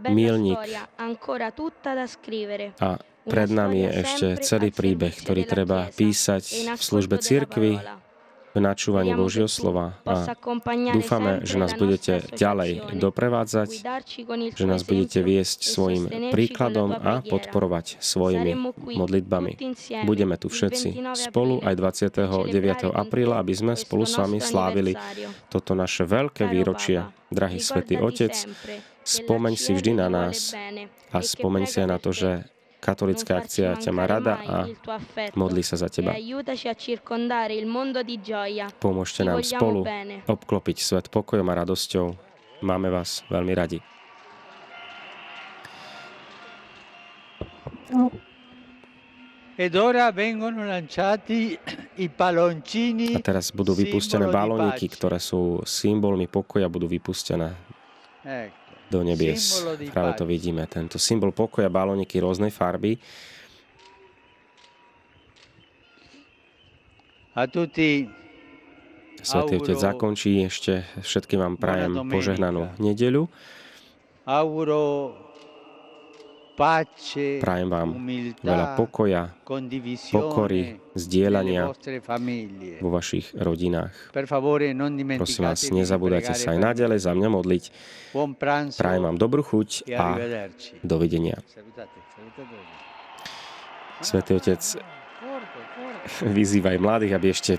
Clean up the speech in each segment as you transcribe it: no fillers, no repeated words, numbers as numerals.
míľnik a pred nami je ešte celý príbeh, ktorý treba písať v službe cirkvi, v načúvaní Božieho slova. A dúfame, že nás budete ďalej doprevádzať, že nás budete viesť svojim príkladom a podporovať svojimi modlitbami. Budeme tu všetci spolu aj 29. apríla, aby sme spolu s vami slávili toto naše veľké výročie. Drahý Svätý Otec, spomeň si vždy na nás a spomeň si aj na to, že Katolícka akcia ťa má rada a modlí sa za teba. Pomôžte nám spolu obklopiť svet pokojom a radosťou. Máme vás veľmi radi. A teraz budú vypustené balóniky, ktoré sú symbolmi pokoja, budú vypustené do nebies. Práve to vidíme. Tento symbol pokoja, balóniky rôznej farby. Svätý Otec zakončí ešte. Všetkým vám prajem požehnanú nedeľu. Prajem vám veľa pokoja, pokory, zdieľania vo vašich rodinách. Prosím vás, nezabúdajte sa aj naďalej za mňa modliť. Prajem vám dobrú chuť a dovidenia. Svätý Otec vyzýva aj mladých, aby ešte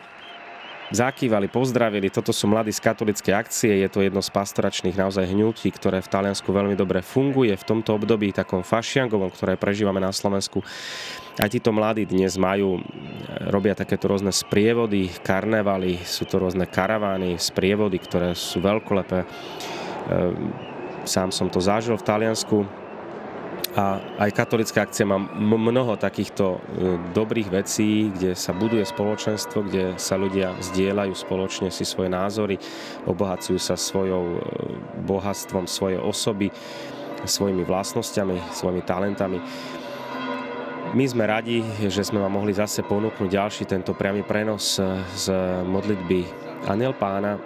zakývali, pozdravili. Toto sú mladí z katolíckej akcie. Je to jedno z pastoračných naozaj hnutí, ktoré v Taliansku veľmi dobre funguje v tomto období, takom fašiangovom, ktoré prežívame na Slovensku. Aj títo mladí dnes robia takéto rôzne sprievody, karnevaly, sú to rôzne karavány, sprievody, ktoré sú veľkolepé. Sám som to zažil v Taliansku. A aj katolícka akcia má mnoho takýchto dobrých vecí, kde sa buduje spoločenstvo, kde sa ľudia zdieľajú spoločne si svoje názory, obohacujú sa svojou bohatstvom svojej osoby, svojimi vlastnosťami, svojimi talentami. My sme radi, že sme vám mohli zase ponúknuť ďalší tento priamy prenos z modlitby Anjel Pána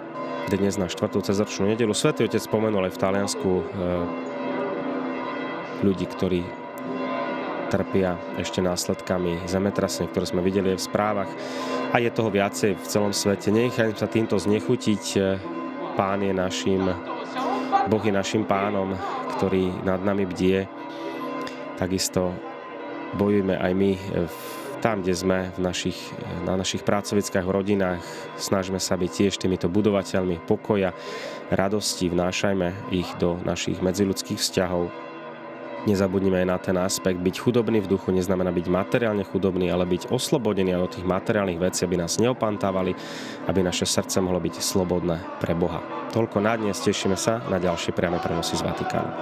dnes na 4. cezročnú nedeľu. Svätý Otec spomenul aj v Taliansku ľudí, ktorí trpia ešte následkami zemetrasenia, ktoré sme videli aj v správach. A je toho viacej v celom svete. Nechajme sa týmto znechutiť. Pán je Boh je našim pánom, ktorý nad nami bdie. Takisto bojujme aj my tam, kde sme na našich pracoviskách, v rodinách. Snažme sa byť tiež týmito budovateľmi pokoja, radosti. Vnášajme ich do našich medziľudských vzťahov. Nezabudnime aj na ten aspekt. Byť chudobný v duchu neznamená byť materiálne chudobný, ale byť oslobodený od tých materiálnych vecí, aby nás neopantávali, aby naše srdce mohlo byť slobodné pre Boha. Toľko na dnes. Tešíme sa na ďalšie priame prenosy z Vatikánu.